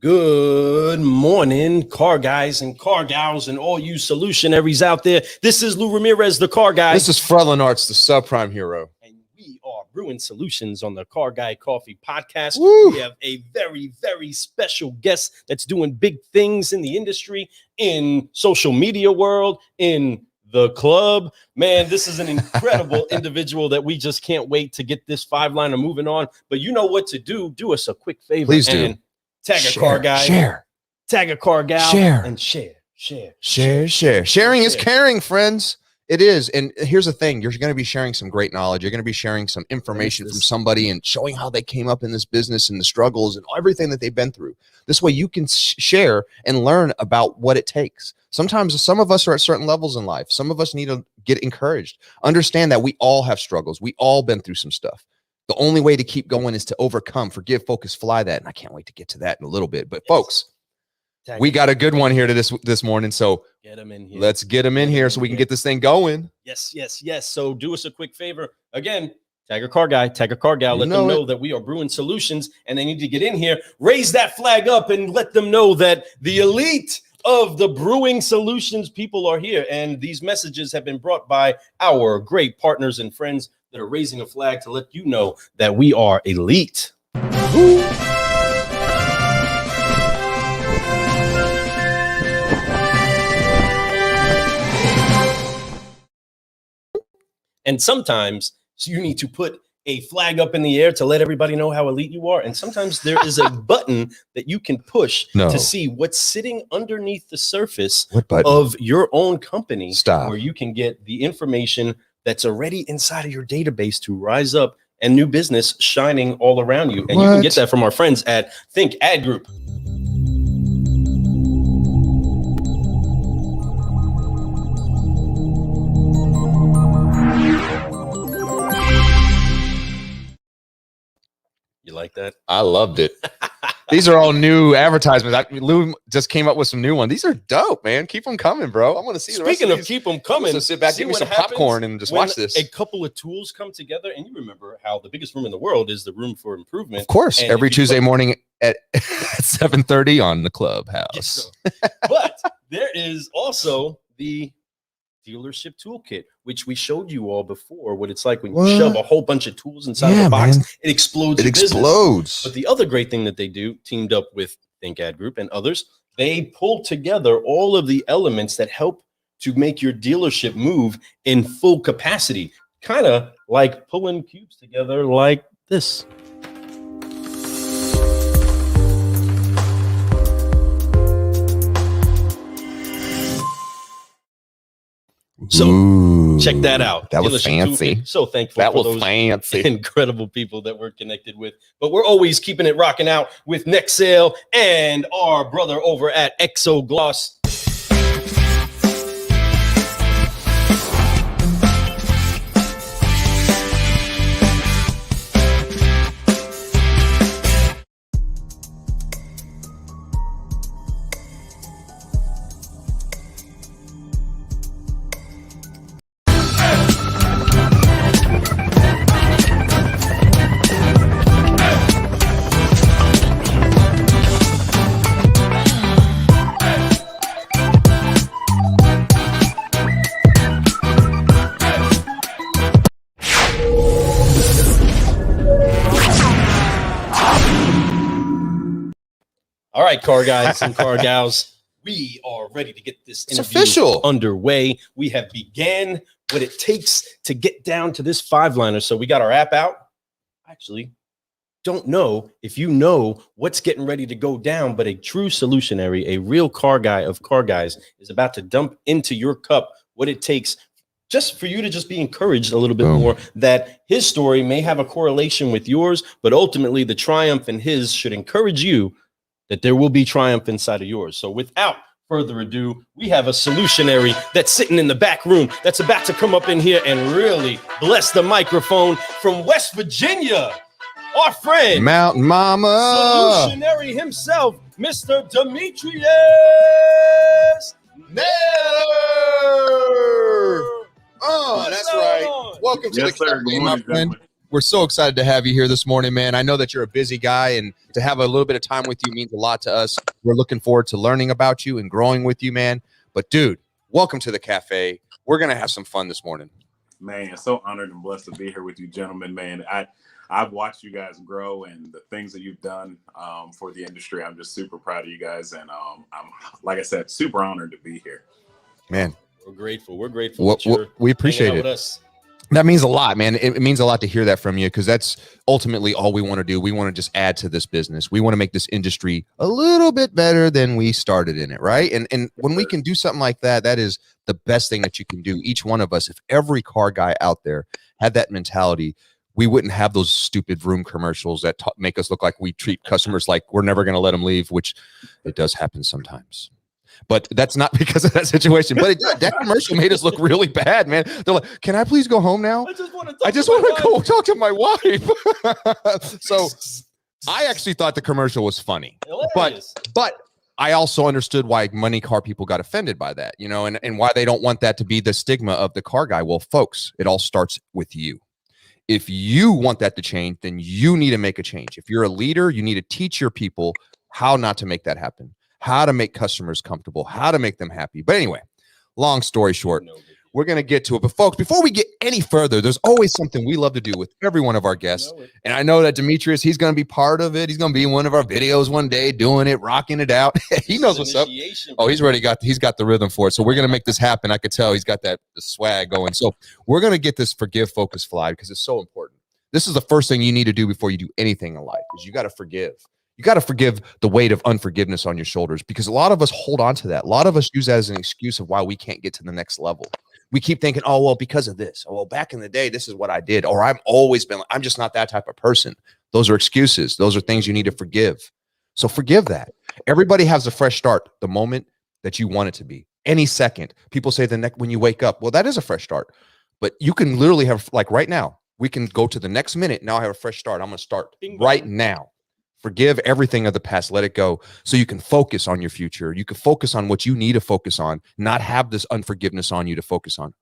Good morning, car guys and car gals and all you solutionaries out there. This is Lou Ramirez, the car guy. This is Frelin Arts, the subprime hero. And we are brewing solutions on the Car Guy Coffee podcast. Woo. We have a very, very special guest that's doing big things in the industry, in social media world, in the club. Man, this is an incredible individual that we just can't wait to get this 5-liner moving on. But you know what to do. Do us a quick favor. Please do. And tag a car guy, tag a car gal, and share. Sharing is caring, friends. It is. And here's the thing. You're going to be sharing some great knowledge. You're going to be sharing some information from somebody and showing how they came up in this business and the struggles and everything that they've been through. This way you can share and learn about what it takes. Sometimes some of us are at certain levels in life. Some of us need to get encouraged. Understand that we all have struggles. We all been through some stuff. The only way to keep going is to overcome, forgive, focus, fly that. And I can't wait to get to that in a little bit. But folks, we got a good one here to this morning. So get them in here. Let's get them in here so we can get this thing going. Yes. So do us a quick favor. Again, tag a car guy, tag a car gal. Let them know that we are brewing solutions and they need to get in here. Raise that flag up and let them know that the elite of the brewing solutions people are here. And these messages have been brought by our great partners and friends that are raising a flag to let you know that we are elite. Woo. And sometimes you need to put a flag up in the air to let everybody know how elite you are. And sometimes there is a button that you can push to see what's sitting underneath the surface of your own company. Where you can get the information that's already inside of your database to rise up and new business shining all around you. And you can get that from our friends at Think Ad Group. You like that? I loved it. These are all new advertisements. Lou just came up with some new ones. These are dope, man. Keep them coming, bro. I want to see. Speaking of keep them coming, so sit back, give me some popcorn, and just watch this. A couple of tools come together, and you remember how the biggest room in the world is the room for improvement. Of course, and every Tuesday morning at 7:30 on the Clubhouse. But there is also the dealership toolkit, which we showed you all before, what it's like when you shove a whole bunch of tools inside of a box. Man. It explodes. It explodes. But the other great thing that they do, teamed up with Think Ad Group and others, they pull together all of the elements that help to make your dealership move in full capacity, kind of like pulling cubes together like this. So check that out. That was fancy. So thankful for those incredible people that we're connected with. But we're always keeping it rocking out with Next Sale and our brother over at Exo Gloss. All right, car guys and car gals, we are ready to get this interview underway. We have began what it takes to get down to this 5-liner. So we got our app out. Actually, don't know if you know what's getting ready to go down, but a true solutionary, a real car guy of car guys, is about to dump into your cup what it takes just for you to just be encouraged a little bit more that his story may have a correlation with yours, but ultimately the triumph in his should encourage you that there will be triumph inside of yours. So without further ado, we have a solutionary that's sitting in the back room that's about to come up in here and really bless the microphone from West Virginia. Our friend, Mountain Mama, solutionary himself, Mr. Dimitrius Naylor. Oh, that's right. Welcome to the club, my friend. We're so excited to have you here this morning, man. I know that you're a busy guy, and to have a little bit of time with you means a lot to us. We're looking forward to learning about you and growing with you, man. But, dude, welcome to the cafe. We're going to have some fun this morning. Man, so honored and blessed to be here with you, gentlemen, man. I've watched you guys grow and the things that you've done for the industry. I'm just super proud of you guys. And I'm, like I said, super honored to be here. Man, we're grateful. We're grateful. We appreciate it. With us. That means a lot, man. It means a lot to hear that from you, because that's ultimately all we want to do. We want to just add to this business. We want to make this industry a little bit better than we started in it, right? And when we can do something like that, that is the best thing that you can do. Each one of us, if every car guy out there had that mentality, we wouldn't have those stupid Vroom commercials that make us look like we treat customers like we're never going to let them leave, which it does happen sometimes. But that's not because of that situation. But that commercial made us look really bad, man. They're like, "Can I please go home now? I just want to go talk to my wife." So I actually thought the commercial was funny. But I also understood why money car people got offended by that, you know, and why they don't want that to be the stigma of the car guy. Well, folks, it all starts with you. If you want that to change, then you need to make a change. If you're a leader, you need to teach your people how not to make that happen, how to make customers comfortable, how to make them happy. But anyway, long story short, we're going to get to it. But folks, before we get any further, there's always something we love to do with every one of our guests. And I know that Dimitrius, he's going to be part of it. He's going to be in one of our videos one day, doing it, rocking it out. He knows what's up. Oh, he's got the rhythm for it. So we're going to make this happen. I could tell he's got the swag going. So we're going to get this forgive, focus, fly, because it's so important. This is the first thing you need to do before you do anything in life, is you got to forgive. You got to forgive the weight of unforgiveness on your shoulders, because a lot of us hold on to that. A lot of us use that as an excuse of why we can't get to the next level. We keep thinking, oh, well, because of this. Oh, well, back in the day, this is what I did. Or I'm just not that type of person. Those are excuses. Those are things you need to forgive. So forgive that. Everybody has a fresh start the moment that you want it to be. Any second. People say when you wake up, well, that is a fresh start. But you can literally have, like right now, we can go to the next minute. Now I have a fresh start. I'm going to start right now. Forgive everything of the past. Let it go, so you can focus on your future. You can focus on what you need to focus on, not have this unforgiveness on you to focus on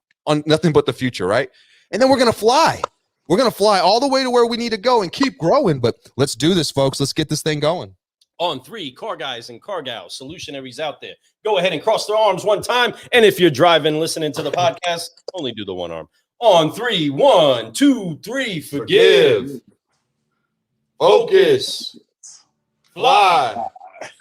nothing but the future, right? And then we're going to fly. We're going to fly all the way to where we need to go and keep growing. But let's do this, folks. Let's get this thing going. On three, car guys and car gals, solutionaries out there, go ahead and cross their arms one time. And if you're driving, listening to the podcast, only do the one arm. On three, 1, 2, 3, forgive, focus, fly,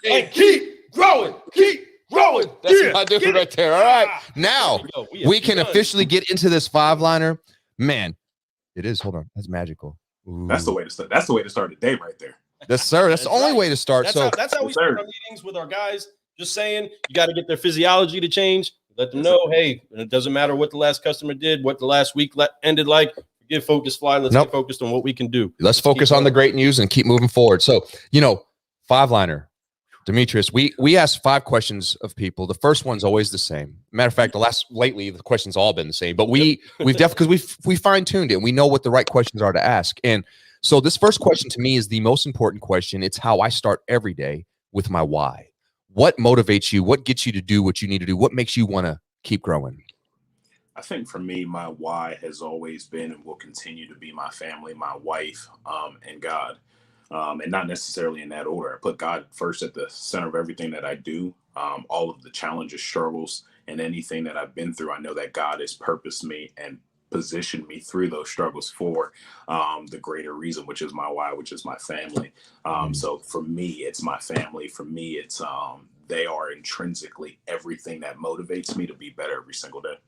and keep growing, keep growing. That's what I do right there. All right. Now we can officially get into this 5-liner. Man, it is. Hold on. That's magical. Ooh. That's the way to start. That's the way to start the day right there. Yes, sir. That's the only way to start. That's how we start our meetings with our guys. Just saying, you got to get their physiology to change. Let them know, hey, it doesn't matter what the last customer did, what the last week ended like. Get focused, fly. Let's get focused on what we can do. Let's focus on the great news and keep moving forward. So, 5-liner. Demetrius, we asked 5 questions of people. The first one's always the same. Matter of fact, lately the questions all been the same. But we've definitely, because we fine-tuned it. We know what the right questions are to ask. And so this first question to me is the most important question. It's how I start every day with my why. What motivates you? What gets you to do what you need to do? What makes you want to keep growing? I think for me, my why has always been and will continue to be my family, my wife, and God. And not necessarily in that order. I put God first at the center of everything that I do. All of the challenges, struggles, and anything that I've been through, I know that God has purposed me and positioned me through those struggles for the greater reason, which is my why, which is my family. So for me, it's my family. For me, it's they are intrinsically everything that motivates me to be better every single day.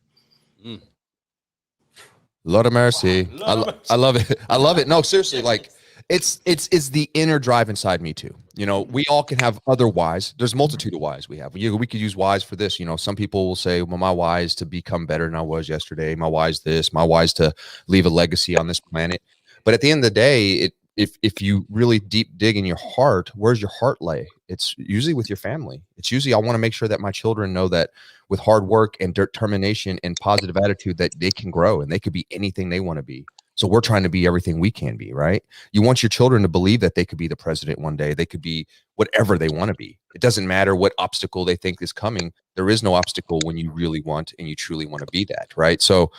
Lord of mercy. I love it. I love it. No, seriously, like it's the inner drive inside me too. We all can have other whys. There's a multitude of whys we have. We could use whys for this. Some people will say, well, my why is to become better than I was yesterday. My why is this. My why is to leave a legacy on this planet. But at the end of the day, if you really deep dig in your heart, where's your heart lay? It's usually with your family. It's usually, I want to make sure that my children know that with hard work and determination and positive attitude that they can grow and they could be anything they want to be. So we're trying to be everything we can be, right? You want your children to believe that they could be the president one day. They could be whatever they want to be. It doesn't matter what obstacle they think is coming. There is no obstacle when you really want and you truly want to be that, right? So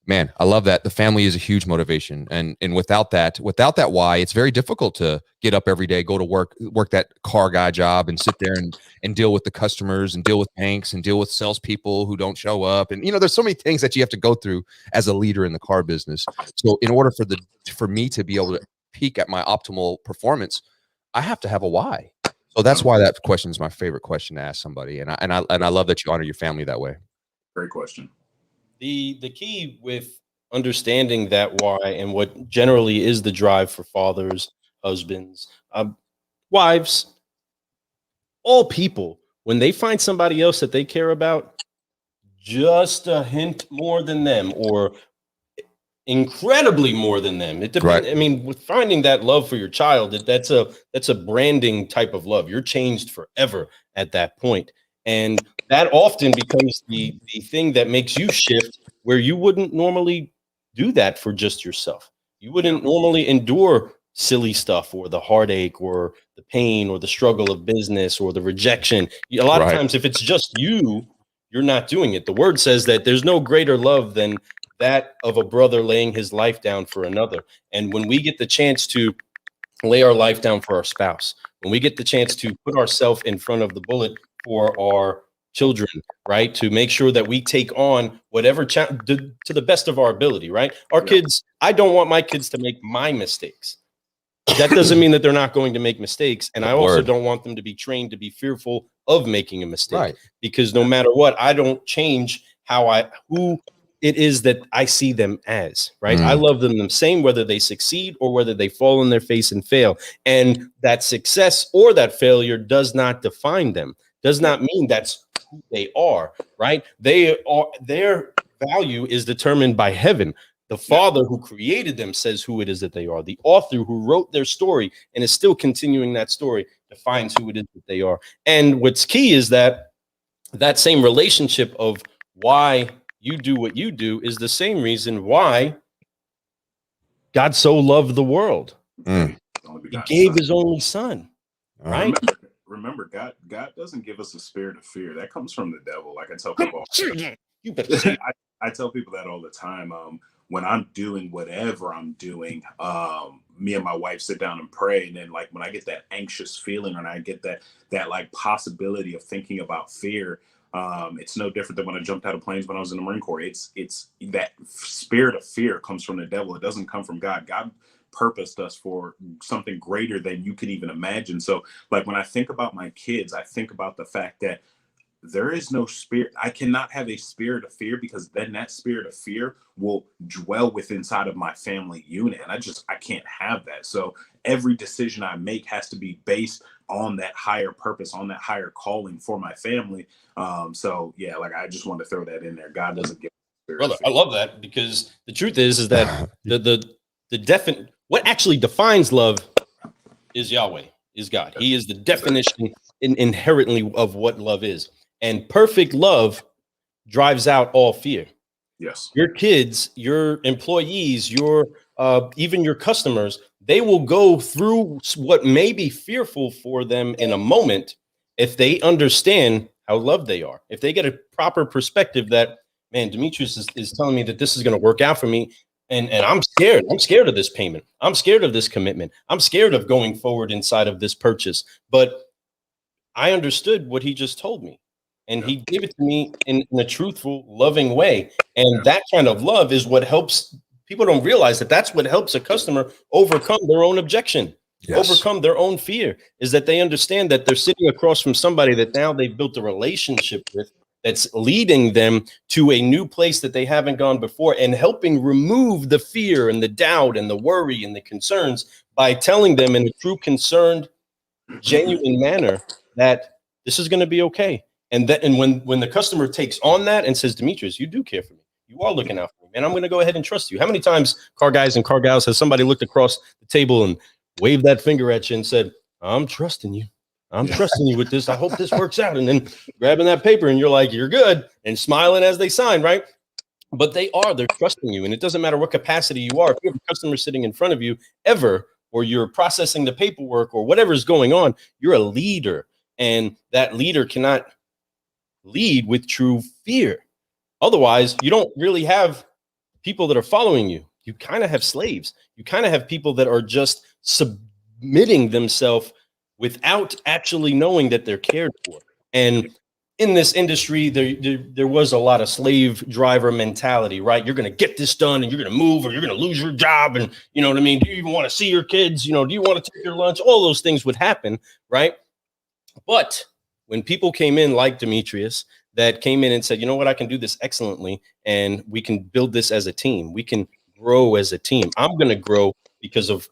Man, I love that. The family is a huge motivation. And without that why, it's very difficult to get up every day, go to work that car guy job and sit there and deal with the customers and deal with banks and deal with salespeople who don't show up. And, there's so many things that you have to go through as a leader in the car business. So in order for me to be able to peak at my optimal performance, I have to have a why. So that's why that question is my favorite question to ask somebody. And I love that you honor your family that way. Great question. The key with understanding that why and what generally is the drive for fathers, husbands, wives, all people, when they find somebody else that they care about, just a hint more than them or incredibly more than them. It depends. Right. I mean, with finding that love for your child, that's a branding type of love. You're changed forever at that point. And that often becomes the thing that makes you shift where you wouldn't normally do that for just yourself. You wouldn't normally endure silly stuff or the heartache or the pain or the struggle of business or the rejection. A lot of times, if it's just you, you're not doing it. The word says that there's no greater love than that of a brother laying his life down for another. And when we get the chance to lay our life down for our spouse, when we get the chance to put ourselves in front of the bullet for our children, right, to make sure that we take on whatever to the best of our ability, right? Our kids, I don't want my kids to make my mistakes. That doesn't mean that they're not going to make mistakes. And I also don't want them to be trained to be fearful of making a mistake, because no matter what, I don't change who it is that I see them as, right? I love them the same, whether they succeed or whether they fall on their face and fail. And that success or that failure does not define them, does not mean that's who they are, right? Their value is determined by heaven. The Father who created them says who it is that they are. The author who wrote their story and is still continuing that story defines who it is that they are. And what's key is that same relationship of why you do what you do is the same reason why God so loved the world. He gave his only son, right? Remember, God doesn't give us a spirit of fear. That comes from the devil. Like I tell people, I tell people that all the time. When I'm doing whatever I'm doing, me and my wife sit down and pray. And then like when I get that anxious feeling and I get that like possibility of thinking about fear, it's no different than when I jumped out of planes when I was in the Marine Corps. It's that spirit of fear comes from the devil. It doesn't come from God. God purposed us for something greater than you could even imagine. So like when I think about my kids, I think about the fact that there is no spirit. I cannot have a spirit of fear, because then that spirit of fear will dwell within inside of my family unit. And I can't have that. So every decision I make has to be based on that higher purpose, on that higher calling for my family. So yeah, like I just want to throw that in there. God doesn't give spirit. Brother, I love that, because the truth is that what actually defines love is Yahweh, is God. He is the definition inherently of what love is. And perfect love drives out all fear. Yes. Your kids, your employees, even your customers, they will go through what may be fearful for them in a moment if they understand how loved they are. If they get a proper perspective that, man, Dimitrius is telling me that this is going to work out for me. And I'm scared. I'm scared of this payment. I'm scared of this commitment. I'm scared of going forward inside of this purchase. But I understood what he just told me. And he gave it to me in a truthful, loving way. And that kind of love is what helps. People don't realize that that's what helps a customer overcome their own objection, overcome their own fear, is that they understand that they're sitting across from somebody that now they've built a relationship with, that's leading them to a new place that they haven't gone before, and helping remove the fear and the doubt and the worry and the concerns by telling them in a true, concerned, genuine manner that this is going to be okay. And when the customer takes on that and says, Demetrius, you do care for me, you are looking out for me, and I'm going to go ahead and trust you. How many times, car guys and car gals, has somebody looked across the table and waved that finger at you and said, I'm trusting you. I'm trusting you with this. I hope this works out. And then grabbing that paper and you're like, you're good, and smiling as they sign, right? But they're trusting you. And it doesn't matter what capacity you are. If you have a customer sitting in front of you ever, or you're processing the paperwork or whatever's going on, you're a leader. And that leader cannot lead with true fear. Otherwise, you don't really have people that are following you, you kind of have slaves. You kind of have people that are just submitting themselves without actually knowing that they're cared for. And in this industry, there was a lot of slave driver mentality, right? You're going to get this done and you're going to move or you're going to lose your job. And you know what I mean? Do you even want to see your kids? You know, do you want to take your lunch? All those things would happen, right? But when people came in like Dimitrius, that came in and said, you know what, I can do this excellently and we can build this as a team. We can grow as a team. I'm going to grow because of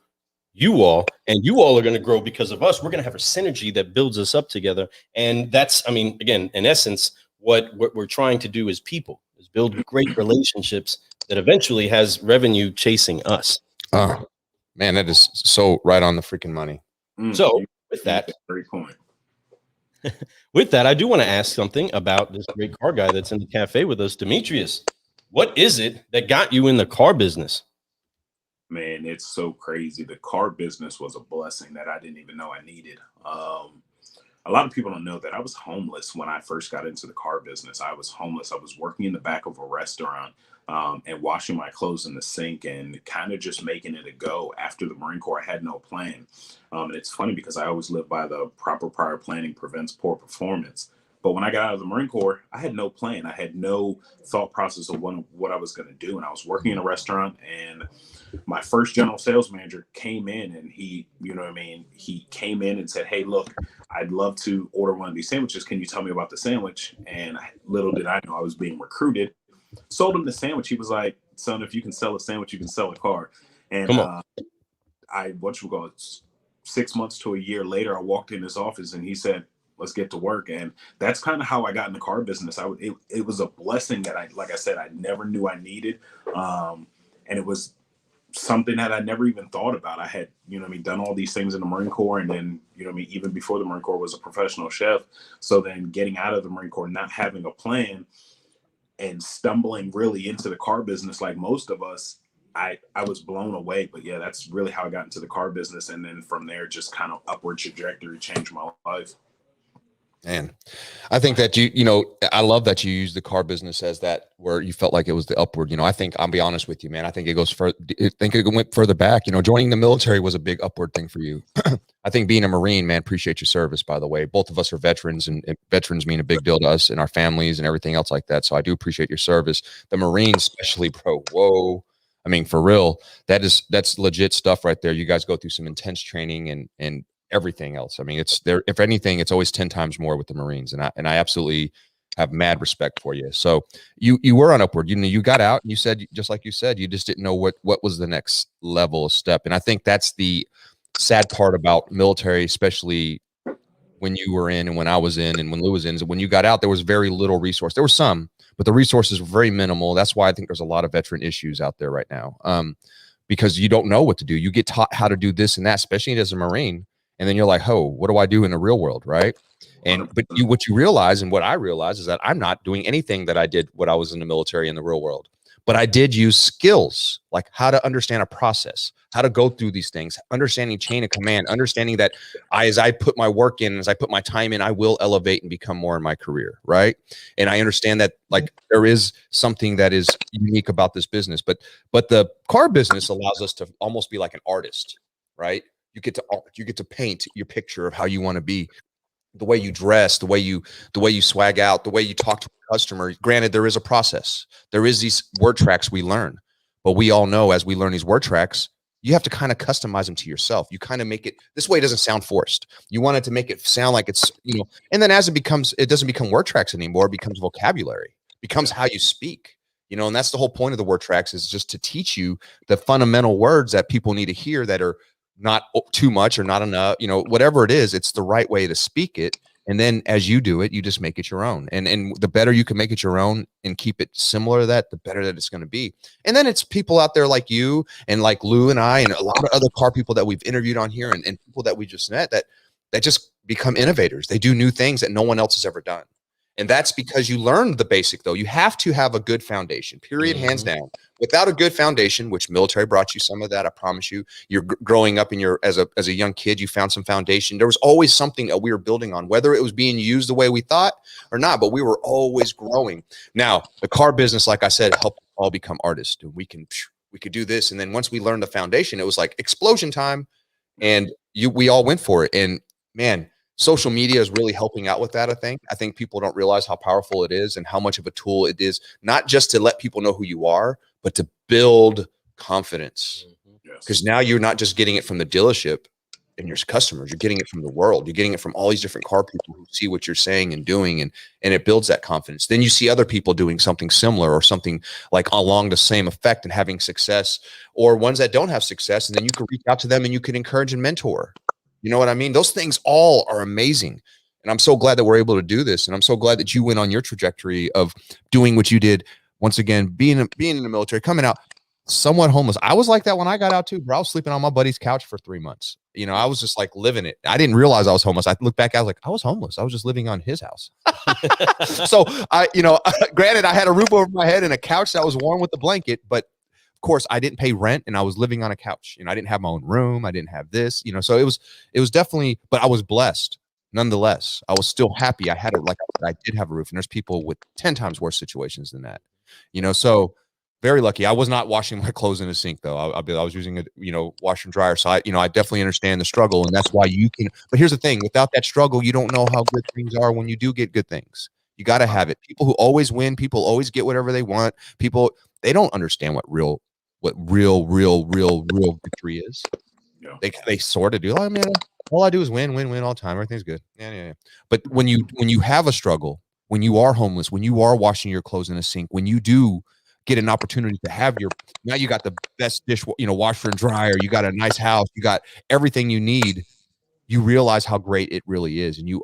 you all, and you all are going to grow because of us. We're going to have a synergy that builds us up together. And that's, I mean, again, in essence, what we're trying to do as people is build great relationships that eventually has revenue chasing us. Oh, man, that is so right on the freaking money. So with that, great point. With that, I do want to ask something about this great car guy that's in the cafe with us, Dimitrius. What is it that got you in the car business? Man, it's so crazy. The car business was a blessing that I didn't even know I needed. A lot of people don't know that I was homeless when I first got into the car business. I was homeless. I was working in the back of a restaurant and washing my clothes in the sink and kind of just making it a go. After the Marine Corps, I had no plan. And it's funny because I always live by the proper prior planning prevents poor performance. But when I got out of the Marine Corps, I had no plan. I had no thought process of what I was going to do. And I was working in a restaurant, and my first general sales manager came in and he, you know what I mean? He came in and said, hey, look, I'd love to order one of these sandwiches. Can you tell me about the sandwich? And little did I know I was being recruited. Sold him the sandwich. He was like, son, if you can sell a sandwich, you can sell a car. And I, 6 months to a year later, I walked in his office and he said, let's get to work. And that's kind of how I got in the car business. It was a blessing that like I said, I never knew I needed. And it was something that I never even thought about. I had, you know what I mean, done all these things in the Marine Corps. And then, you know what I mean, even before the Marine Corps, was a professional chef. So then getting out of the Marine Corps, not having a plan and stumbling really into the car business, like most of us, I was blown away. But yeah, that's really how I got into the car business. And then from there, just kind of upward trajectory changed my life. Man, I think that I love that you use the car business as that where you felt like it was the upward. I think, I'll be honest with you, man, I think it goes further. I think it went further back. Joining the military was a big upward thing for you. I think being a Marine, man, appreciate your service, by the way. Both of us are veterans, and veterans mean a big deal to us and our families and everything else like that. So I do appreciate your service. The Marines, especially, bro. Whoa. I mean, for real, that's legit stuff right there. You guys go through some intense training and everything else. I mean, it's there. If anything, it's always 10 times more with the Marines, and I absolutely have mad respect for you. So you were on upward. You got out, and you said, just like you said, you just didn't know what was the next level of step. And I think that's the sad part about military, especially when you were in and when I was in and when Lou was in, is when you got out, there was very little resource. There was some, but the resources were very minimal. That's why I think there's a lot of veteran issues out there right now, because you don't know what to do. You get taught how to do this and that, especially as a Marine. And then you're like, oh, what do I do in the real world, right? But what you realize, and what I realize, is that I'm not doing anything that I did when I was in the military in the real world. But I did use skills, like how to understand a process, how to go through these things, understanding chain of command, understanding that as I put my work in, as I put my time in, I will elevate and become more in my career, right? And I understand that, like, there is something that is unique about this business. But the car business allows us to almost be like an artist, right? You get to paint your picture of how you want to be, the way you dress, the way you swag out, the way you talk to a customer. Granted, there is a process. There is these word tracks we learn, but we all know as we learn these word tracks, you have to kind of customize them to yourself. You kind of make it this way. It doesn't sound forced. You want it to make it sound like it's, and then as it doesn't become word tracks anymore. It becomes vocabulary, it becomes how you speak. And that's the whole point of the word tracks, is just to teach you the fundamental words that people need to hear, that are not too much or not enough, whatever it is, it's the right way to speak it. And then as you do it, you just make it your own. And the better you can make it your own and keep it similar to that, the better that it's going to be. And then it's people out there like you and like Lou and I and a lot of other car people that we've interviewed on here, and people that we just met that just become innovators. They do new things that no one else has ever done. And that's because you learned the basic, though. You have to have a good foundation, period, hands down. Without a good foundation, which military brought you some of that, I promise you. You're growing up as a young kid, you found some foundation. There was always something that we were building on, whether it was being used the way we thought or not, but we were always growing. Now, the car business, like I said, helped all become artists. And we could do this. And then once we learned the foundation, it was like explosion time. And we all went for it. And man, social media is really helping out with that. I think people don't realize how powerful it is and how much of a tool it is, not just to let people know who you are, but to build confidence. Because now you're not just getting it from the dealership and your customers, you're getting it from the world. You're getting it from all these different car people who see what you're saying and doing, and it builds that confidence. Then you see other people doing something similar or something like along the same effect and having success, or ones that don't have success, and then you can reach out to them and you can encourage and mentor. You know what I mean? Those things all are amazing. And I'm so glad that we're able to do this. And I'm so glad that you went on your trajectory of doing what you did. Once again, being in the military, coming out somewhat homeless. I was like that when I got out too, bro. I was sleeping on my buddy's couch for 3 months. You know, I was just like living it. I didn't realize I was homeless. I look back, I was like, I was homeless. I was just living on his house. So granted, I had a roof over my head and a couch that was warm with a blanket, but of course I didn't pay rent and I was living on a couch. You know, I didn't have my own room. I didn't have this, so it was definitely, but I was blessed. Nonetheless, I was still happy. I had it, like I did have a roof, and there's people with 10 times worse situations than that, so very lucky. I was not washing my clothes in a sink though. I was using a, washer and dryer. So I definitely understand the struggle, and that's why you can, but here's the thing, without that struggle, you don't know how good things are when you do get good things. You got to have it. People who always win, people always get whatever they want. People, they don't understand what real victory is. Yeah. They sort of do. Oh man, all I do is win all the time. Everything's good. Yeah. But when you have a struggle, when you are homeless, when you are washing your clothes in a sink, when you do get an opportunity to have now you got the best washer and dryer, you got a nice house, you got everything you need, you realize how great it really is and you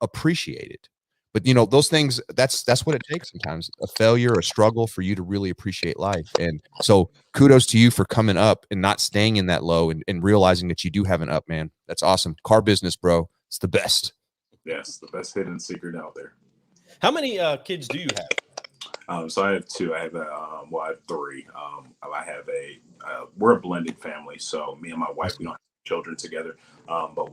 appreciate it. But those things, that's what it takes sometimes, a failure, a struggle, for you to really appreciate life. And so kudos to you for coming up and not staying in that low and realizing that you do have an up, man. That's awesome. Car business, bro. It's the best. Yes, the best hidden secret out there. How many kids do you have? So I have two. I have I have three. I have we're a blended family. So me and my wife, we don't have children together. But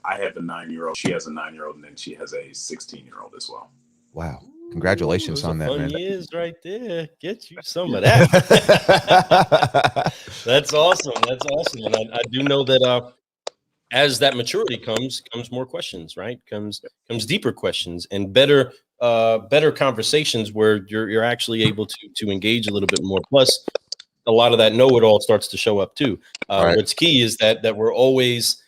I have a 9-year-old. She has a 9-year-old, and then she has a 16-year-old as well. Wow. Congratulations on that, man. Years right there. Get you some of that. That's awesome. That's awesome. And I do know that as that maturity comes more questions, right? Comes deeper questions and better conversations where you're actually able to engage a little bit more. Plus, a lot of that know-it-all starts to show up too. Right. What's key is that we're always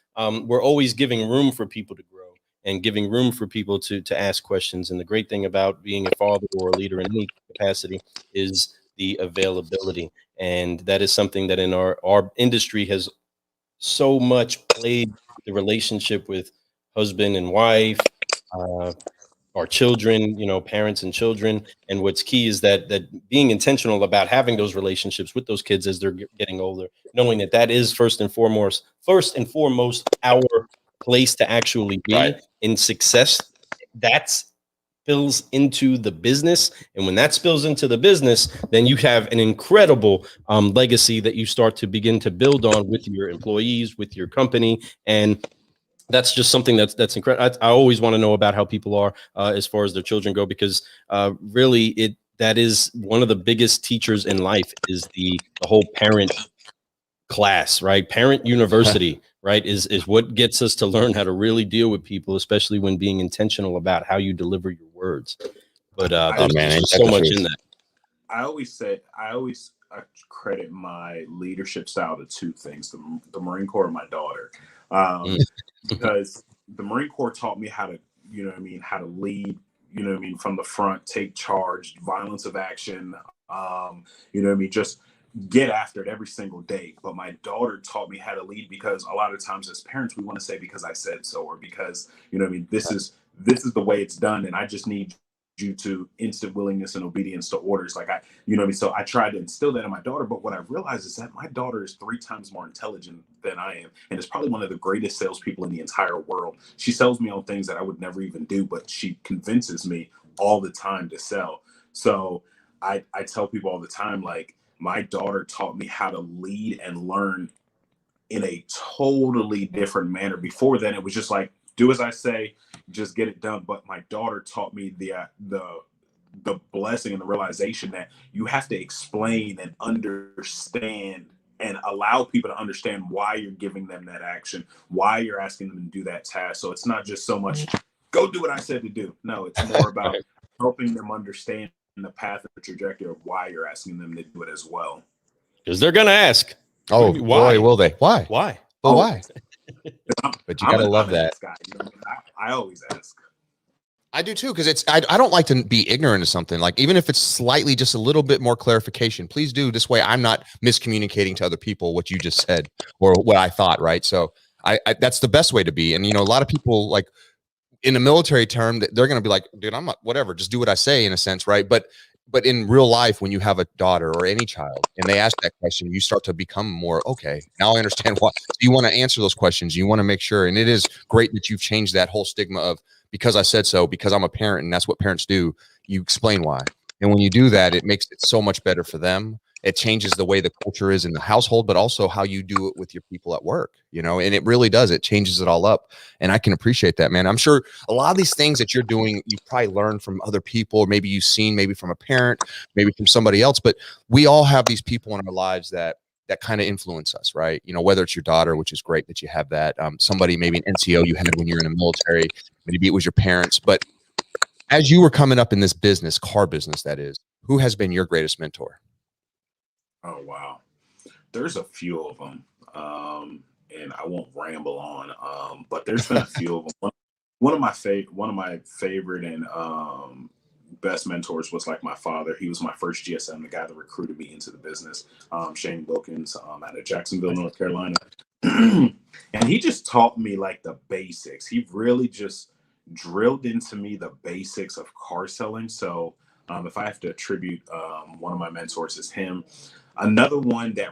giving room for people to grow and giving room for people to ask questions. And the great thing about being a father or a leader in any capacity is the availability. And that is something that in our industry has so much played the relationship with husband and wife, our children, parents and children. And what's key is that being intentional about having those relationships with those kids as they're getting older, knowing that is first and foremost our place to actually be in success. That spills into the business. And when that spills into the business, then you have an incredible legacy that you start to begin to build on with your employees, with your company. And that's just something that's incredible. I always want to know about how people are as far as their children go, because really that is one of the biggest teachers in life is the whole parent class, right? Parent university, right? Is what gets us to learn how to really deal with people, especially when being intentional about how you deliver your words. But there's so much in that. I always credit my leadership style to two things: the Marine Corps and my daughter. Because the Marine Corps taught me how to, how to lead, from the front, take charge, violence of action, just get after it every single day. But my daughter taught me how to lead, because a lot of times as parents, we want to say because I said so, or because, this is the way it's done. And I just need you to instant willingness and obedience to orders. Like so I tried to instill that in my daughter. But what I realized is that my daughter is 3 times more intelligent than I am, and is probably one of the greatest salespeople in the entire world. She sells me on things that I would never even do, but she convinces me all the time to sell. So I tell people all the time, like, my daughter taught me how to lead and learn in a totally different manner. Before then, it was just like, do as I say, just get it done. But my daughter taught me the the blessing and the realization that you have to explain and understand and allow people to understand why you're giving them that action, why you're asking them to do that task. So it's not just so much go do what I said to do. No, it's more about helping them understand the path and the trajectory of why you're asking them to do it as well. Because they're gonna ask. Oh, why? Boy, will they? Why? Why? But why? But you gotta love I'm that. Guy, you know, I always ask. I do too, because I don't like to be ignorant of something. Like, even if it's slightly just a little bit more clarification, please do. This way I'm not miscommunicating to other people what you just said or what I thought, right? So I that's the best way to be. And, you know, a lot of people, like, in a military term, they're going to be like, dude, I'm not, whatever, just do what I say, in a sense, right? But in real life, when you have a daughter or any child and they ask that question, you start to become more, okay, now I understand why. So you want to answer those questions. You want to make sure. And it is great that you've changed that whole stigma of, because I said so, because I'm a parent and that's what parents do. You explain why. And when you do that, it makes it so much better for them. It changes the way the culture is in the household, but also how you do it with your people at work, you know, and it really does. It changes it all up. And I can appreciate that, man. I'm sure a lot of these things that you're doing, you probably learned from other people, or maybe you've seen maybe from a parent, maybe from somebody else, but we all have these people in our lives that kind of influence us, right? You know, whether it's your daughter, which is great that you have that, somebody, maybe an NCO you had when you were in the military, maybe it was your parents. But as you were coming up in this business, car business, that is, who has been your greatest mentor? Oh, wow. There's a few of them. And I won't ramble on, but there's been a few of them. One of my favorite and best mentors was like my father. He was my first GSM, the guy that recruited me into the business. Shane Wilkins, out of Jacksonville, North Carolina. And he just taught me like the basics. He really just drilled into me the basics of car selling. So if I have to attribute one of my mentors is him. Another one that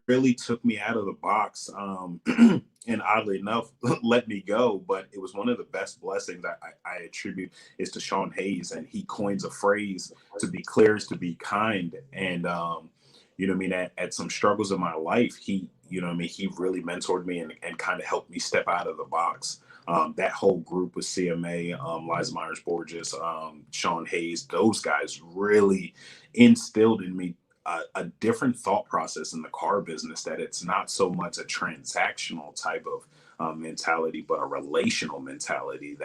really took me out of the box, and oddly enough, let me go, but it was one of the best blessings I attribute is to Sean Hayes. And he coins a phrase, to be clear is to be kind. And, you know what I mean, at some struggles in my life, he, you know what I mean, he really mentored me and kind of helped me step out of the box. That whole group with CMA, Liza Myers Borges, Sean Hayes, those guys really instilled in me a different thought process in the car business, that it's not so much a transactional type of mentality, but a relational mentality.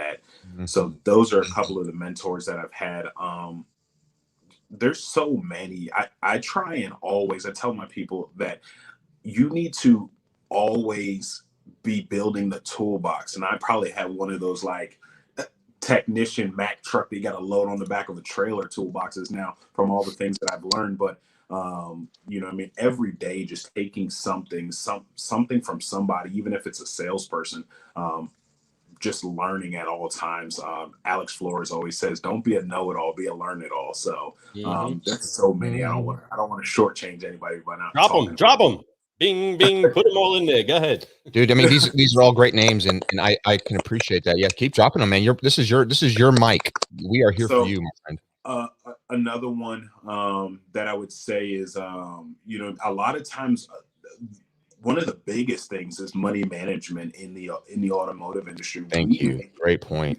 So those are a couple of the mentors that I've had. There's so many. I try and always, I tell my people that you need to always be building the toolbox. And I probably have one of those like technician Mack truck that you got to load on the back of a trailer toolboxes now from all the things that I've learned. But you know what I mean, every day just taking something from somebody, even if it's a salesperson, just learning at all times. Alex Flores always says, don't be a know-it-all, be a learn-it-all. So there's so many. I don't want to shortchange anybody by not drop them. Bing, bing, put them all in there. Go ahead, dude. I mean, these are all great names, and I can appreciate that. Yeah, keep dropping them, man. This is your mic. We are here for you, my friend. Another one that I would say is, you know, a lot of times one of the biggest things is money management in the automotive industry. Thank you. Great point.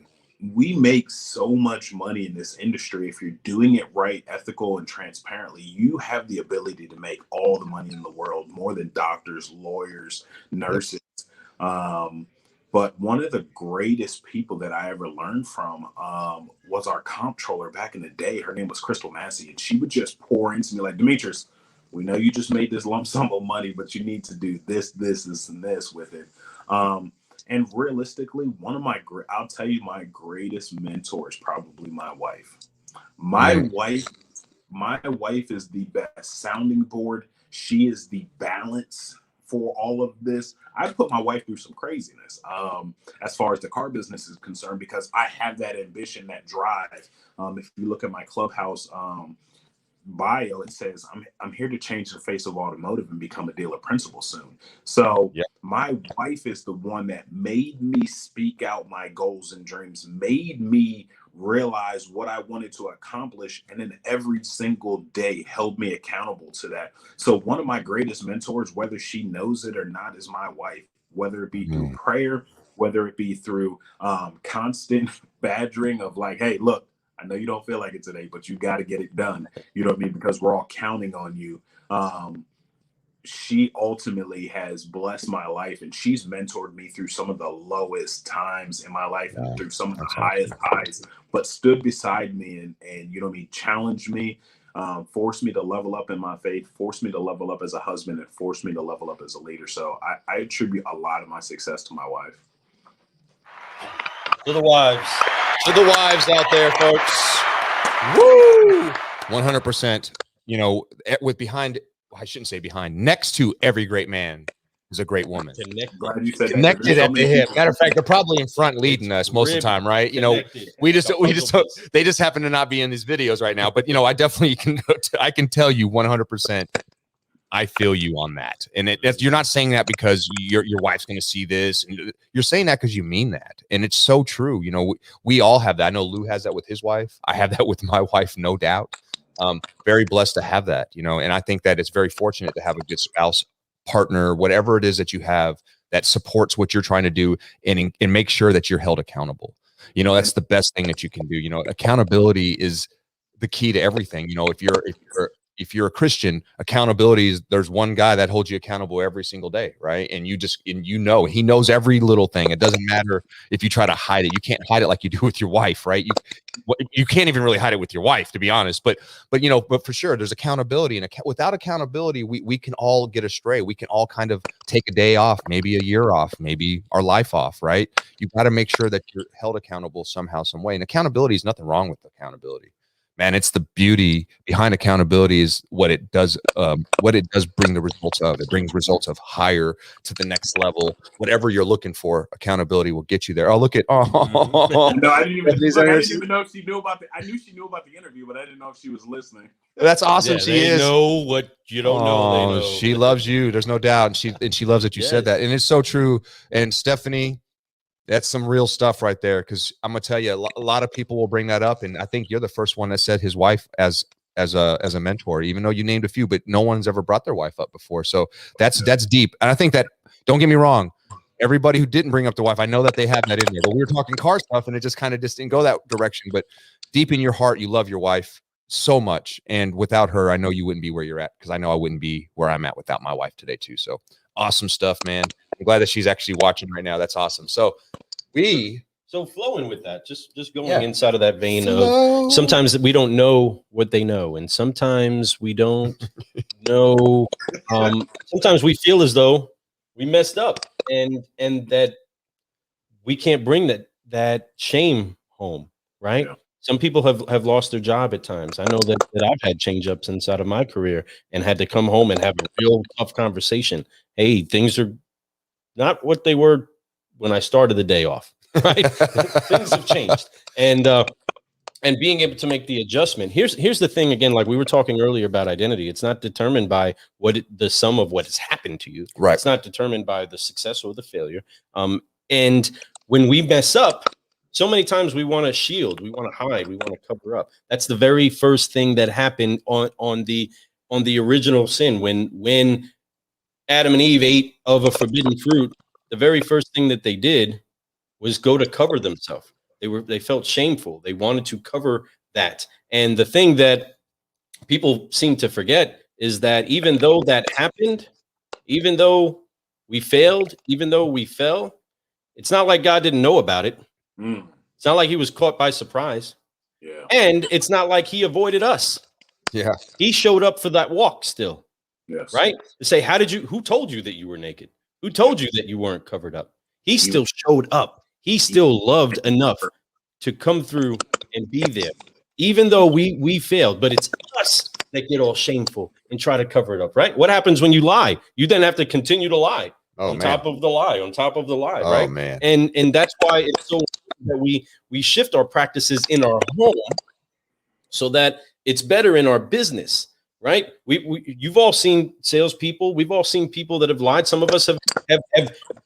We make so much money in this industry. If you're doing it right, ethical and transparently, you have the ability to make all the money in the world, more than doctors, lawyers, nurses. But one of the greatest people that I ever learned from was our comptroller back in the day. Her name was Crystal Massey, and she would just pour into me like, Dimitrius, we know you just made this lump sum of money, but you need to do this, and this with it. And realistically, I'll tell you, my greatest mentor is probably my wife. My wife is the best sounding board. She is the balance for all of this. I put my wife through some craziness as far as the car business is concerned, because I have that ambition, that drive. If you look at my Clubhouse bio, it says I'm here to change the face of automotive and become a dealer principal soon. So my wife is the one that made me speak out my goals and dreams, made me realize what I wanted to accomplish, and then every single day held me accountable to that. So one of my greatest mentors, whether she knows it or not, is my wife, whether it be through prayer, whether it be through constant badgering of like, hey, look, I know you don't feel like it today, but you got to get it done. You know what I mean? Because we're all counting on you. She ultimately has blessed my life, and she's mentored me through some of the lowest times in my life and through some of the highest highs, but stood beside me and you know what I mean, challenged me, forced me to level up in my faith, forced me to level up as a husband, and forced me to level up as a leader. So I attribute a lot of my success to my wife. To the wives. To the wives out there, folks. Woo! 100%. You know, with behind, I shouldn't say behind, next to every great man is a great woman. Glad you said that. Connected at the hip. Matter of fact, they're probably in front leading us most of the time, right? You know, they just happen to not be in these videos right now. But you know, I definitely I can tell you 100%. I feel you on that. And you're not saying that because your wife's going to see this. And you're saying that because you mean that. And it's so true. You know, we all have that. I know Lou has that with his wife. I have that with my wife, no doubt. Very blessed to have that, you know, and I think that it's very fortunate to have a good spouse, partner, whatever it is that you have that supports what you're trying to do and make sure that you're held accountable. You know, that's the best thing that you can do. You know, accountability is the key to everything. You know, if you're a Christian, accountability is there's one guy that holds you accountable every single day, right? And you know, he knows every little thing. It doesn't matter if you try to hide it. You can't hide it like you do with your wife, right? You can't even really hide it with your wife, to be honest. But you know, but for sure, there's accountability, and without accountability, we can all get astray. We can all kind of take a day off, maybe a year off, maybe our life off, right? You got to make sure that you're held accountable somehow, some way. And accountability is nothing wrong with accountability. Man, it's the beauty behind accountability is what it does bring the results of. It brings results of higher to the next level. Whatever you're looking for, accountability will get you there. Oh, look at no, I didn't even know if she knew about I knew she knew about the interview, but I didn't know if she was listening. That's awesome. Yeah, she they is. know what you don't know. They know. She loves you. There's no doubt. And she loves that you said that. And it's so true. And Stephanie, that's some real stuff right there. Because I'm gonna tell you, a lot of people will bring that up, and I think you're the first one that said his wife as a mentor. Even though you named a few, but no one's ever brought their wife up before. So that's deep. And I think that, don't get me wrong, everybody who didn't bring up the wife, I know that they have that in there. But we were talking car stuff, and it just kind of didn't go that direction. But deep in your heart, you love your wife so much, and without her, I know you wouldn't be where you're at. Because I know I wouldn't be where I'm at without my wife today too. So awesome stuff, man. I'm glad that she's actually watching right now. That's awesome. So flowing with that, just going inside of that vein of sometimes we don't know what they know, and sometimes we don't know. Sometimes we feel as though we messed up, and that we can't bring that shame home, right? Yeah. Some people have lost their job at times. I know that I've had change ups inside of my career and had to come home and have a real tough conversation. Hey, things are not what they were when I started the day off, right? Things have changed. And being able to make the adjustment. Here's the thing again, like we were talking earlier about identity. It's not determined by the sum of what has happened to you. Right. It's not determined by the success or the failure. And when we mess up, so many times we want to shield, we want to hide, we want to cover up. That's the very first thing that happened on the original sin. When Adam and Eve ate of a forbidden fruit, the very first thing that they did was go to cover themselves. They felt shameful. They wanted to cover that. And the thing that people seem to forget is that even though that happened, even though we failed, even though we fell, it's not like God didn't know about it. It's not like he was caught by surprise. Yeah. And it's not like he avoided us. Yeah. He showed up for that walk still. Yes. Right? To say, who told you that you were naked? Who told you that you weren't covered up? He still showed up. He still loved enough to come through and be there, even though we failed. But it's us that get all shameful and try to cover it up, right? What happens when you lie? You then have to continue to lie top of the lie, on top of the lie, right? Man. And that's why it's so that we shift our practices in our home so that it's better in our business. Right? You've all seen salespeople. We've all seen people that have lied. Some of us have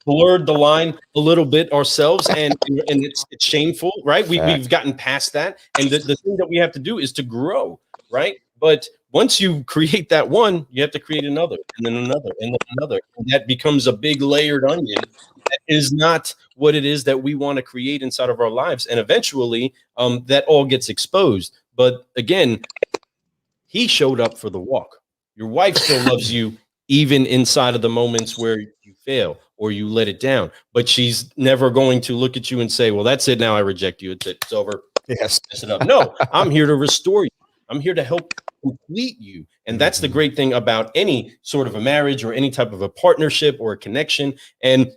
blurred the line a little bit ourselves, and it's shameful, right? We've gotten past that. And the thing that we have to do is to grow, right? But once you create that one, you have to create another, and then another, and then another. And that becomes a big layered onion that is not what it is that we want to create inside of our lives. And eventually that all gets exposed. But again, he showed up for the walk. Your wife still loves you even inside of the moments where you fail or you let it down. But she's never going to look at you and say, well, that's it. Now I reject you. It's over. Yes. Mess it up. No, I'm here to restore you. I'm here to help complete you. And that's the great thing about any sort of a marriage or any type of a partnership or a connection. And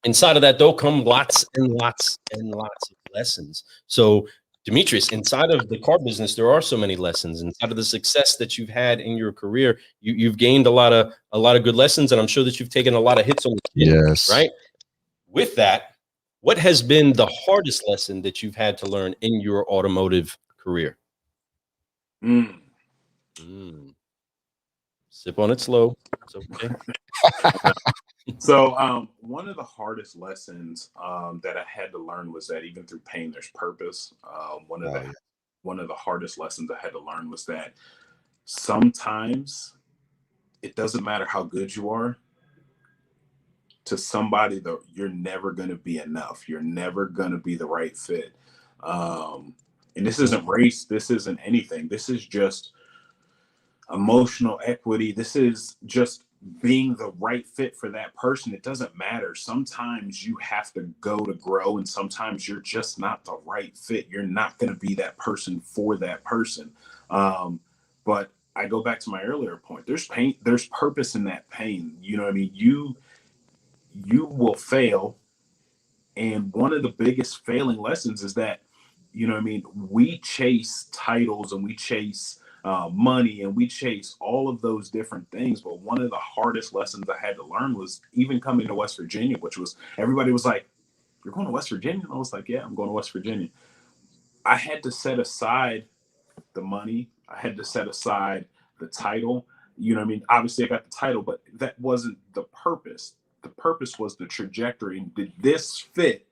inside of that, though, come lots and lots and lots of lessons. So, Dimitrius, inside of the car business, there are so many lessons. Inside of the success that you've had in your career, you've gained a lot of good lessons, and I'm sure that you've taken a lot of hits on the chin, Yes. right? With that, what has been the hardest lesson that you've had to learn in your automotive career? Sip on it slow. It's okay. So one of the hardest lessons that I had to learn was that even through pain, there's purpose. One of the hardest lessons I had to learn was that sometimes it doesn't matter how good you are. To somebody, that you're never going to be enough. You're never going to be the right fit. And this isn't race. This isn't anything. This is just emotional equity. This is just being the right fit for that person. It doesn't matter. Sometimes you have to go to grow, and sometimes you're just not the right fit. You're not going to be that person for that person. But I go back to my earlier point. There's pain. There's purpose in that pain. You know what I mean? You will fail. And one of the biggest failing lessons is that, you know what I mean, we chase titles and we chase money and we chase all of those different things. But one of the hardest lessons I had to learn was even coming to West Virginia, which was, everybody was like, you're going to West Virginia? And I was like, yeah, I'm going to West Virginia. I had to set aside the money. I had to set aside the title. You know what I mean? Obviously I got the title, but that wasn't the purpose. The purpose was the trajectory. And did this fit?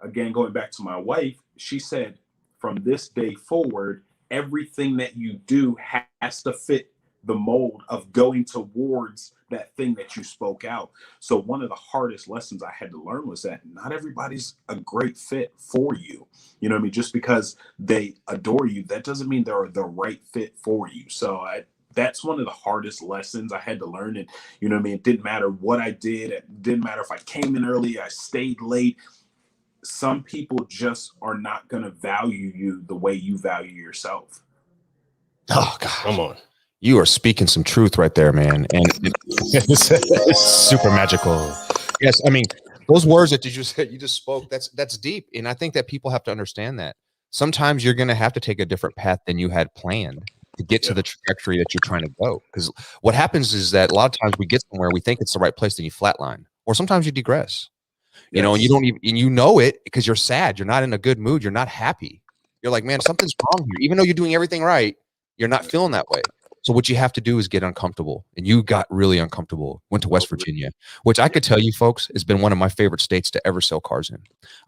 Again, going back to my wife, she said, from this day forward, everything that you do has to fit the mold of going towards that thing that you spoke out. So one of the hardest lessons I had to learn was that not everybody's a great fit for you. You know what I mean? Just because they adore you, that doesn't mean they're the right fit for you. So that's one of the hardest lessons I had to learn. And, you know what I mean? It didn't matter what I did. It didn't matter if I came in early, I stayed late. Some people just are not going to value you the way you value yourself. Oh, God. Come on. You are speaking some truth right there, man. And it's super magical. Yes. I mean, those words that you just spoke, that's deep. And I think that people have to understand that sometimes you're going to have to take a different path than you had planned to get to the trajectory that you're trying to go. Because what happens is that a lot of times we get somewhere, we think it's the right place, then you flatline, or sometimes you digress. You know, and you don't even, and you know it because you're sad. You're not in a good mood. You're not happy. You're like, man, something's wrong here. Even though you're doing everything right, you're not feeling that way. So what you have to do is get uncomfortable. And you got really uncomfortable. Went to West Virginia, which I could tell you folks has been one of my favorite states to ever sell cars in.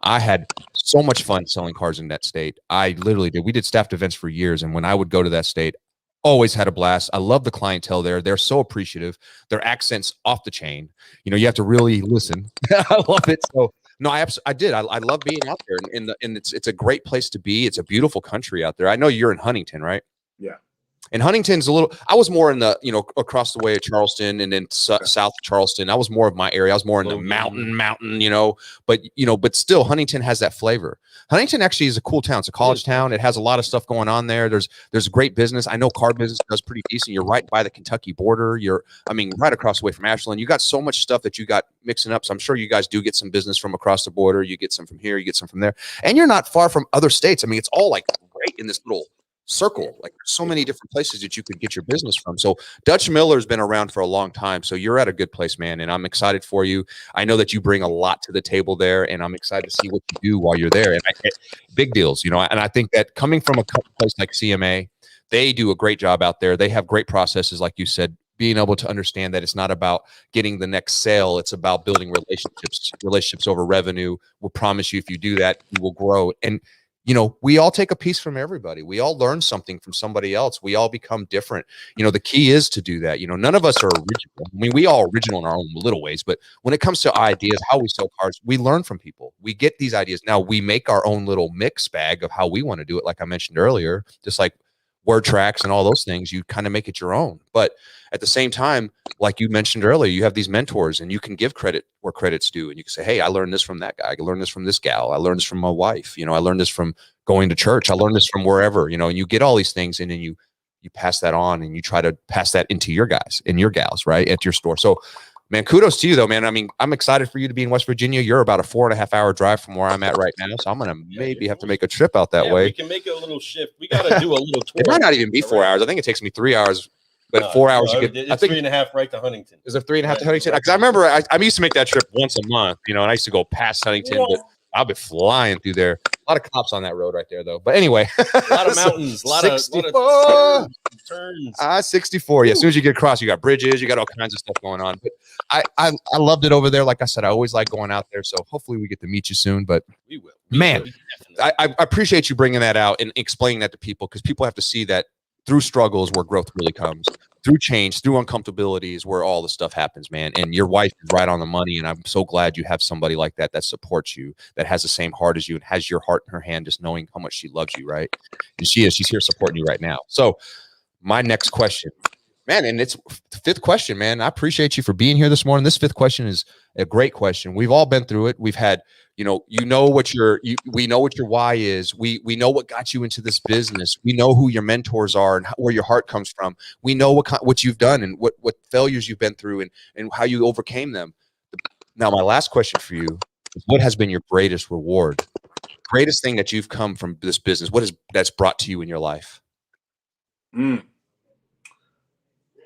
I had so much fun selling cars in that state. I literally did. We did staffed events for years. And when I would go to that state, always had a blast. I love the clientele there. They're so appreciative. Their accents off the chain. You know, you have to really listen. I love it. So no, I did. I love being out there, and it's a great place to be. It's a beautiful country out there. I know you're in Huntington, right? Yeah. And Huntington's a little, I was more in the, you know, across the way of Charleston and then south of Charleston. I was more of my area. I was more in the mountain, you know, but still Huntington has that flavor. Huntington actually is a cool town. It's a college town. It has a lot of stuff going on there. There's great business. I know car business does pretty decent. You're right by the Kentucky border. Right across the way from Ashland. You got so much stuff that you got mixing up. So I'm sure you guys do get some business from across the border. You get some from here, you get some from there. And you're not far from other states. I mean, it's all like right in this little circle. Like there's so many different places that you could get your business from. So Dutch Miller's been around for a long time. So you're at a good place, man. And I'm excited for you. I know that you bring a lot to the table there, and I'm excited to see what you do while you're there. And big deals, you know, and I think that coming from a place like CMA, they do a great job out there. They have great processes, like you said, being able to understand that it's not about getting the next sale. It's about building relationships over revenue. We'll promise you, if you do that, you will grow. And we all take a piece from everybody. We all learn something from somebody else. We all become different. The key is to do that. None of us are original. I mean, we all original in our own little ways, but when it comes to ideas, how we sell cars, we learn from people. We get these ideas. Now we make our own little mix bag of how we want to do it. Like I mentioned earlier, just like word tracks and all those things, you kind of make it your own. But at the same time, like you mentioned earlier, you have these mentors and you can give credit where credit's due. And you can say, hey, I learned this from that guy. I learned this from this gal. I learned this from my wife. I learned this from going to church. I learned this from wherever, and you get all these things and then you pass that on and you try to pass that into your guys and your gals, right, at your store. So, man, kudos to you though, man. I mean, I'm excited for you to be in West Virginia. You're about a 4.5 hour drive from where I'm at right now. So I'm going to maybe have to make a trip out that way. We can make a little shift. We got to do a little tour. It might not even be 4 hours. I think it takes me 3 hours, but 4 hours. It's I think 3.5 right to Huntington. Is it 3.5 to Huntington? Because I remember I used to make that trip once a month, and I used to go past Huntington, but I'll be flying through there. A lot of cops on that road right there, though. But anyway, a lot of mountains, a lot of turns. 64. Yeah, as soon as you get across, you got bridges, you got all kinds of stuff going on. But I loved it over there. Like I said, I always like going out there. So hopefully we get to meet you soon. But we will. Man, I appreciate you bringing that out and explaining that to people, because people have to see that through struggles where growth really comes. Through change, through uncomfortability is where all the stuff happens, man. And your wife is right on the money. And I'm so glad you have somebody like that supports you, that has the same heart as you and has your heart in her hand, just knowing how much she loves you, right? And she's here supporting you right now. So my next question, man, and it's the fifth question, man. I appreciate you for being here this morning. This fifth question is a great question. We've all been through it. We've had, we know what your why is. We know what got you into this business. We know who your mentors are and where your heart comes from. We know what you've done and what failures you've been through and how you overcame them. Now, my last question for you is, what has been your greatest reward? Greatest thing that you've come from this business? That's brought to you in your life?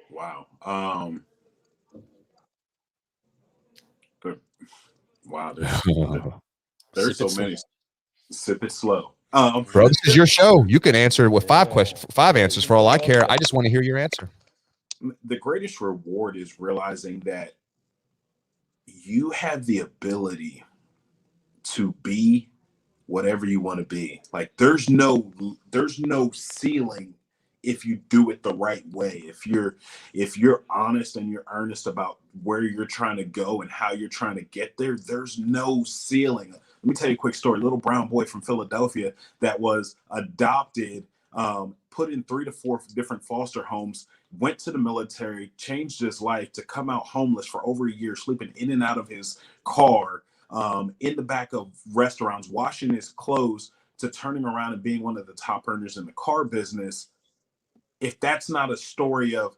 Wow. Wow. There's so many. Sip it slow. Bro, this is your show. You can answer with 5 answers for all I care. I just want to hear your answer. The greatest reward is realizing that you have the ability to be whatever you want to be. Like there's no ceiling if you do it the right way. If you're honest and you're earnest about where you're trying to go and how you're trying to get there, there's no ceiling. Let me tell you a quick story. Little brown boy from Philadelphia that was adopted, put in 3 to 4 different foster homes, went to the military, changed his life to come out homeless for over a year, sleeping in and out of his car, in the back of restaurants, washing his clothes, to turning around and being one of the top earners in the car business. If that's not a story of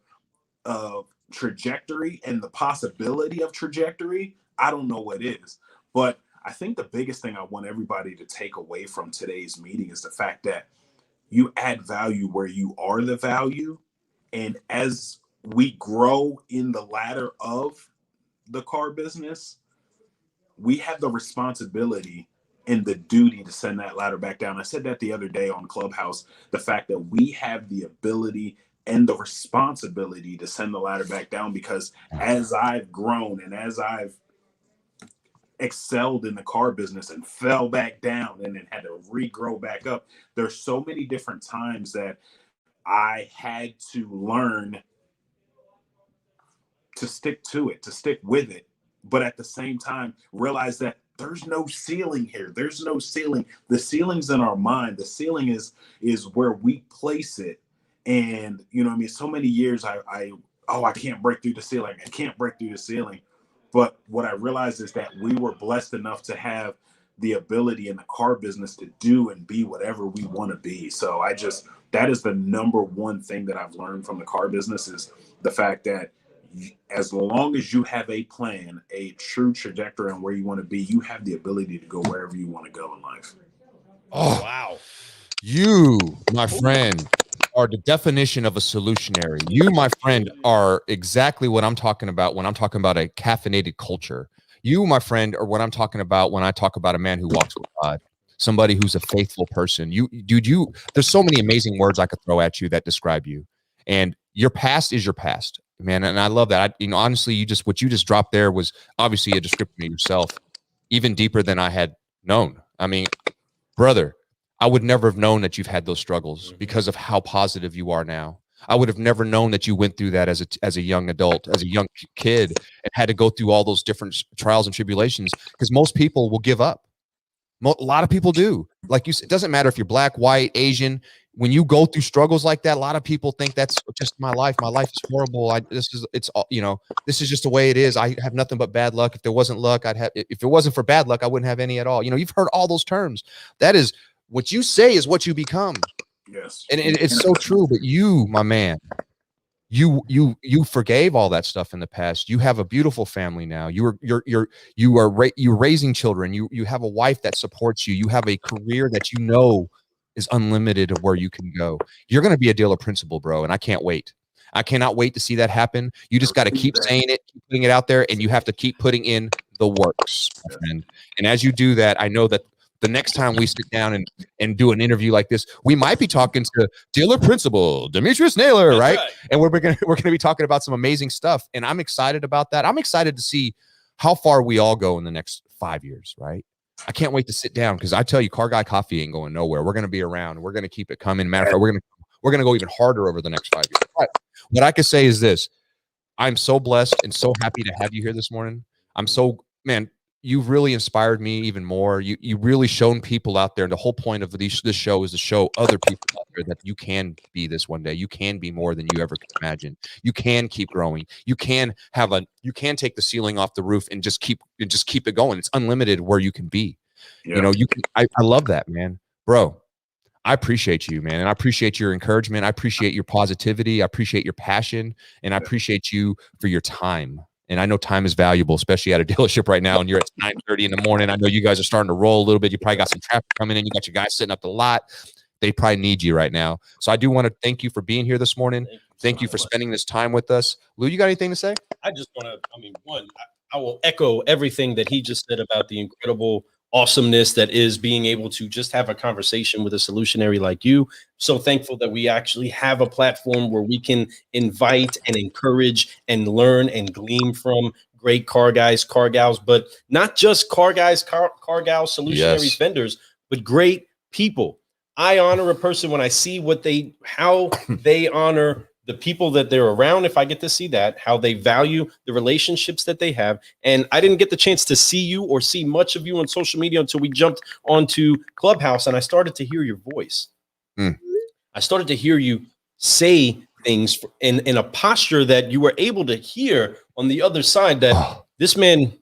trajectory and the possibility of trajectory, I don't know what is. But I think the biggest thing I want everybody to take away from today's meeting is the fact that you add value where you are the value. And as we grow in the ladder of the car business, we have the responsibility and the duty to send that ladder back down. I said that the other day on Clubhouse, the fact that we have the ability and the responsibility to send the ladder back down, because as I've grown and as I've excelled in the car business and fell back down and then had to regrow back up, there's so many different times that I had to learn to stick to it, to stick with it. But at the same time, realize that there's no ceiling here. There's no ceiling. The ceiling's in our mind. The ceiling is where we place it. And, so many years I can't break through the ceiling. I can't break through the ceiling. But what I realized is that we were blessed enough to have the ability in the car business to do and be whatever we want to be. So that is the number one thing that I've learned from the car business, is the fact that as long as you have a plan, a true trajectory on where you want to be, you have the ability to go wherever you want to go in life. Oh, wow. You, my friend, are the definition of a solutionary. You, my friend, are exactly what I'm talking about when I'm talking about a caffeinated culture. You, my friend, are what I'm talking about when I talk about a man who walks with God, somebody who's a faithful person. There's so many amazing words I could throw at you that describe you. And your past is your past, man. And I love that. Honestly, what you just dropped there was obviously a description of yourself, even deeper than I had known. I mean, brother, I would never have known that you've had those struggles because of how positive you are now. I would have never known that you went through that as a young adult, as a young kid, and had to go through all those different trials and tribulations, because most people will give up. A lot of people do. Like you said, it doesn't matter if you're black, white, Asian. When you go through struggles like that, a lot of people think that's just my life. My life is horrible. This is just the way it is. I have nothing but bad luck. If there wasn't luck, if it wasn't for bad luck, I wouldn't have any at all. You've heard all those terms. That is what you say is what you become. Yes. And it's so true. But you, my man, you forgave all that stuff in the past. You have a beautiful family now. You're raising children. You have a wife that supports you. You have a career that is unlimited of where you can go. You're going to be a dealer principal, bro, and I can't wait. I cannot wait to see that happen. You just got to keep saying it, keep putting it out there, and you have to keep putting in the works, my friend. And as you do that, I know that the next time we sit down and do an interview like this, we might be talking to dealer principal Dimitrius Naylor, right? And we're gonna be talking about some amazing stuff, and I'm excited about that. I'm excited to see how far we all go in the next 5 years, right? I can't wait to sit down, because I tell you, Car Guy Coffee ain't going nowhere. We're gonna be around. We're gonna keep it coming. Matter of fact, we're gonna go even harder over the next 5 years. But what I can say is this: I'm so blessed and so happy to have you here this morning. You've really inspired me even more. You really shown people out there. And the whole point of this show is to show other people out there that you can be this one day. You can be more than you ever could imagine. You can keep growing. You can take the ceiling off the roof and just keep it going. It's unlimited where you can be. Yeah. I love that, man. Bro, I appreciate you, man. And I appreciate your encouragement. I appreciate your positivity. I appreciate your passion. And I appreciate you for your time. And I know time is valuable, especially at a dealership right now. And you're at 9:30 in the morning. I know you guys are starting to roll a little bit. You probably got some traffic coming in. You got your guys sitting up the lot. They probably need you right now. So I do want to thank you for being here this morning. Thank you for spending this time with us. Lou, you got anything to say? I just want to, I will echo everything that he just said about the incredible awesomeness that is being able to just have a conversation with a solutionary like you. So thankful that we actually have a platform where we can invite and encourage and learn and glean from great car guys, car gals, but not just car guys, car gals, solutionaries, vendors, but great people. I honor a person when I see how they honor the people that they're around. If I get to see that, how they value the relationships that they have. And I didn't get the chance to see you or see much of you on social media until we jumped onto Clubhouse and I started to hear your voice. I started to hear you say things in a posture that you were able to hear on the other side, that this man,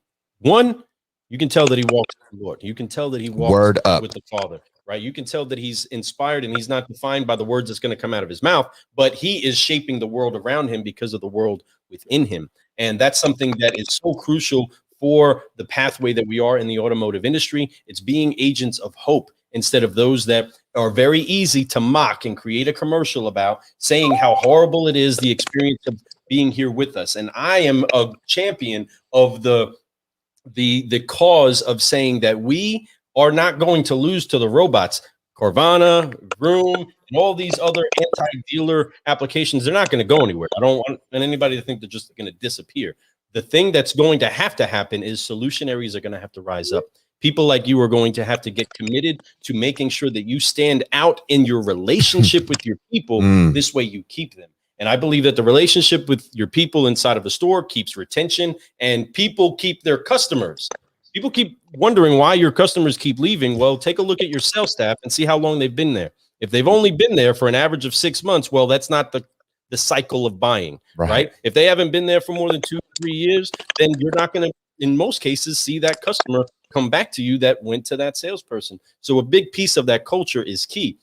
you can tell that he walks with the Lord. You can tell that he walks with the Father. Right. You can tell that he's inspired and he's not defined by the words that's going to come out of his mouth, but he is shaping the world around him because of the world within him. And that's something that is so crucial for the pathway that we are in the automotive industry. It's being agents of hope instead of those that are very easy to mock and create a commercial about, saying how horrible it is, the experience of being here with us. And I am a champion of the cause of saying that we are not going to lose to the robots. Carvana, Brew, and all these other anti-dealer applications, they're not going to go anywhere. I don't want anybody to think they're just going to disappear. The thing that's going to have to happen is solutionaries are going to have to rise up. People like you are going to have to get committed to making sure that you stand out in your relationship with your people. This way you keep them. And I believe that the relationship with your people inside of a store keeps retention, and people keep their customers. People keep wondering why your customers keep leaving. Well, take a look at your sales staff and see how long they've been there. If they've only been there for an average of 6 months, well, that's not the cycle of buying, right? If they haven't been there for more than 2 or 3 years, then you're not going to, in most cases, see that customer come back to you that went to that salesperson. So a big piece of that culture is key.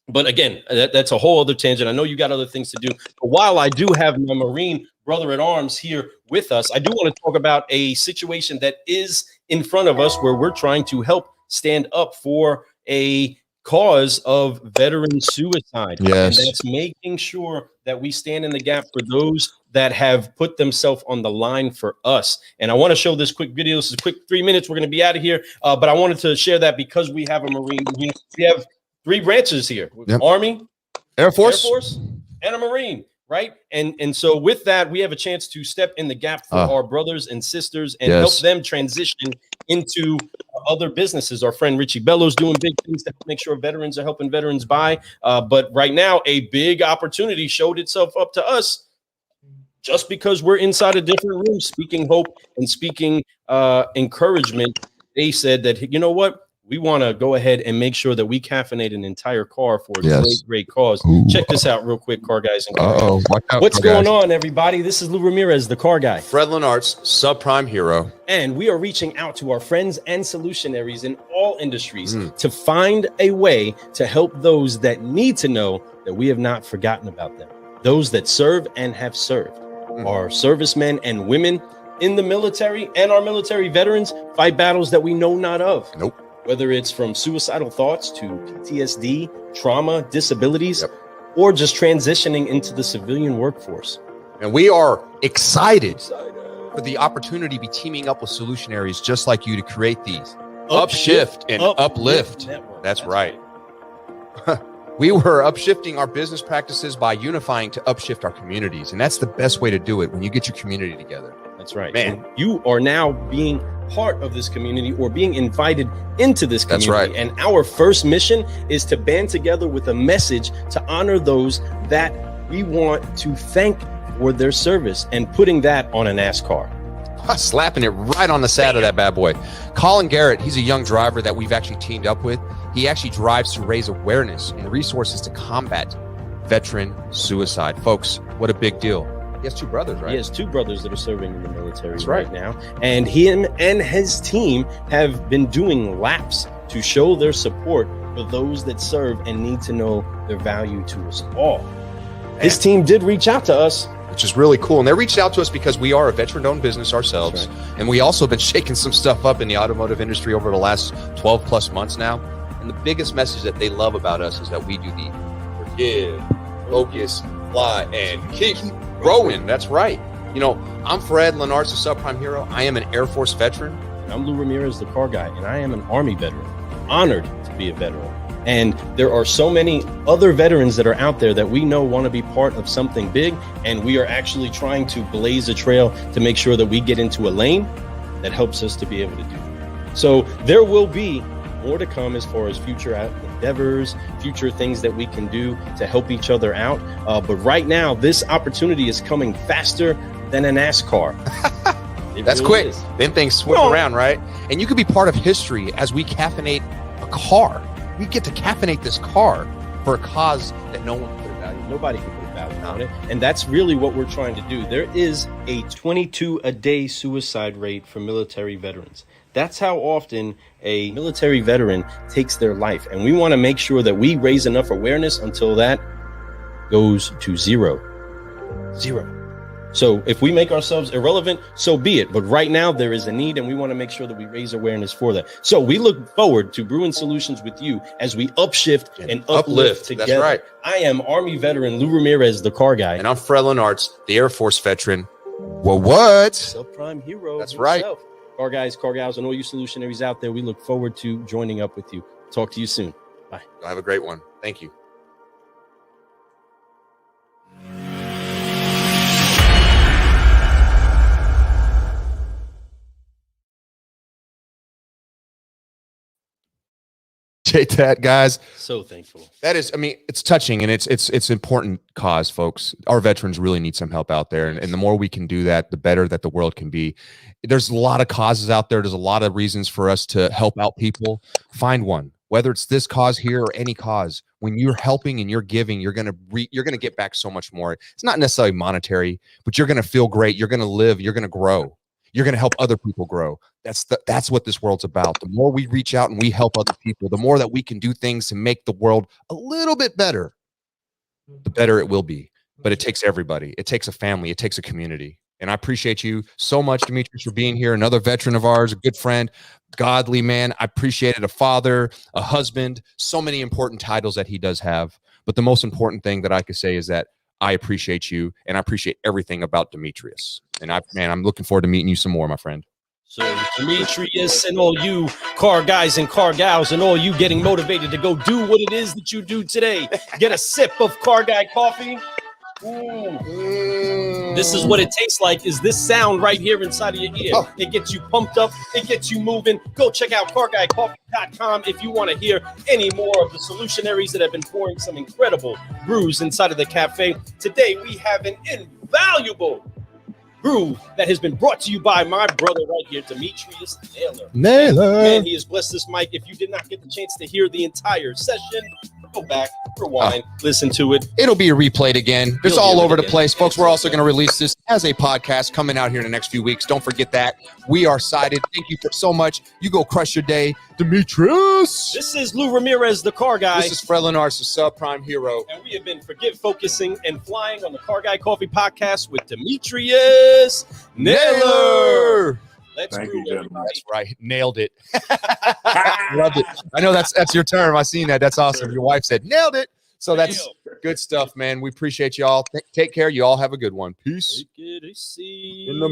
But again, that's a whole other tangent. I know you got other things to do. But while I do have my Marine brother at arms here with us, I do want to talk about a situation that is in front of us where we're trying to help stand up for a cause of veteran suicide. Yes. And that's making sure that we stand in the gap for those that have put themselves on the line for us. And I want to show this quick video. This is a quick 3 minutes. We're going to be out of here. But I wanted to share that because we have a Marine here. We have 3 branches here: Army, Air Force, and a Marine, right? And so with that, we have a chance to step in the gap for our brothers and sisters and help them transition into other businesses. Our friend Richie Bello's doing big things to make sure veterans are helping veterans buy. But right now, a big opportunity showed itself up to us just because we're inside a different room, speaking hope and speaking encouragement. They said that, you know what? We want to go ahead and make sure that we caffeinate an entire car for a great cause. Ooh. Check this out real quick, car guys and car guys. What's going on, everybody? This is Lou Ramirez, the car guy. Fred Lenart's subprime hero. And we are reaching out to our friends and solutionaries in all industries to find a way to help those that need to know that we have not forgotten about them. Those that serve and have served. Our servicemen and women in the military and our military veterans fight battles that we know not of. Nope. Whether it's from suicidal thoughts to PTSD, trauma, disabilities, or just transitioning into the civilian workforce. And we are excited for the opportunity to be teaming up with Solutionaries just like you to create these upshift and uplift. That's right. We were upshifting our business practices by unifying to upshift our communities. And that's the best way to do it when you get your community together. That's right. Man, so you are now being part of this community or being invited into this community. That's right. And our first mission is to band together with a message to honor those that we want to thank for their service and putting that on a NASCAR. Slapping it right on the side of that bad boy. Colin Garrett, he's a young driver that we've actually teamed up with. He actually drives to raise awareness and resources to combat veteran suicide. Folks, what a big deal. He has two brothers, right? He has two brothers that are serving in the military right now. And him and his team have been doing laps to show their support for those that serve and need to know their value to us all. Man. His team did reach out to us, which is really cool. And they reached out to us because we are a veteran-owned business ourselves. Right. And we also been shaking some stuff up in the automotive industry over the last 12 plus months now. And the biggest message that they love about us is that we do the forgive, focus, fly, and keep growing. That's right. You know, I'm Fred Lenart's a subprime hero. I am an Air Force veteran. And I'm Lou Ramirez, the car guy, and I am an Army veteran. Honored to be a veteran. And there are so many other veterans that are out there that we know want to be part of something big. And we are actually trying to blaze a trail to make sure that we get into a lane that helps us to be able to do that. So there will be more to come as far as future endeavors, future things that we can do to help each other out. But right now, this opportunity is coming faster than a NASCAR. That's really quick. Then things swing around, right? And you could be part of history as we caffeinate a car. We get to caffeinate this car for a cause that no one can put a value on. Nobody can put a value on it. And that's really what we're trying to do. There is a 22-a-day suicide rate for military veterans. That's how often a military veteran takes their life. And we want to make sure that we raise enough awareness until that goes to zero. So if we make ourselves irrelevant, so be it. But right now there is a need and we want to make sure that we raise awareness for that. So we look forward to brewing solutions with you as we upshift and uplift together. That's right. I am Army veteran Lou Ramirez, the car guy. And I'm Fred Lenart's, the Air Force veteran. Well, what? Subprime hero. That's right. Car guys, car gals, and all you solutionaries out there, we look forward to joining up with you. Talk to you soon. Bye. Have a great one. Thank you. That, guys. So thankful. That is, I mean, it's touching and it's important cause, folks. Our veterans really need some help out there. And the more we can do that, the better that the world can be. There's a lot of causes out there. There's a lot of reasons for us to help out people. Find one, whether it's this cause here or any cause. When you're helping and you're giving, you're going to get back so much more. It's not necessarily monetary, but you're going to feel great. You're going to live. You're going to grow. You're going to help other people grow. That's what this world's about. The more we reach out and we help other people, the more that we can do things to make the world a little bit better, the better it will be. But it takes everybody. It takes a family. It takes a community. And I appreciate you so much, Dimitrius, for being here. Another veteran of ours, a good friend, godly man. I appreciate it. A father, a husband, so many important titles that he does have. But the most important thing that I could say is that I appreciate you, and I appreciate everything about Dimitrius. And I'm looking forward to meeting you some more, my friend. So Dimitrius and all you car guys and car gals and all you getting motivated to go do what it is that you do today. Get a sip of Car Guy coffee. This is what it tastes like, is this sound right here inside of your ear. Oh. It gets you pumped up. It gets you moving. Go check out carguycoffee.com if you want to hear any more of the Solutionaries that have been pouring some incredible brews inside of the cafe. Today, we have an invaluable brew that has been brought to you by my brother right here, Dimitrius Naylor. Man, he has blessed this mic. If you did not get the chance to hear the entire session, go back, rewind, listen to it. It'll be replayed again. It's You'll all hear it over the again. place. Folks, we're also going to release this as a podcast coming out here in the next few weeks. Don't forget that. We are sided. Thank you for so much. You go crush your day. Demetrius. This is Lou Ramirez, the car guy. This is Fred Lenars, the subprime hero. And we have been Forgive, Focusing, and Flying on the Car Guy Coffee Podcast with Dimitrius Naylor. Let's Thank brew, you, gentlemen. everybody. That's right. Nailed it. Loved it. I know that's your term. I seen that. That's awesome. Your wife said, nailed it. So that's good stuff, man. We appreciate y'all. Take care. You all have a good one. Peace. Take it easy. In the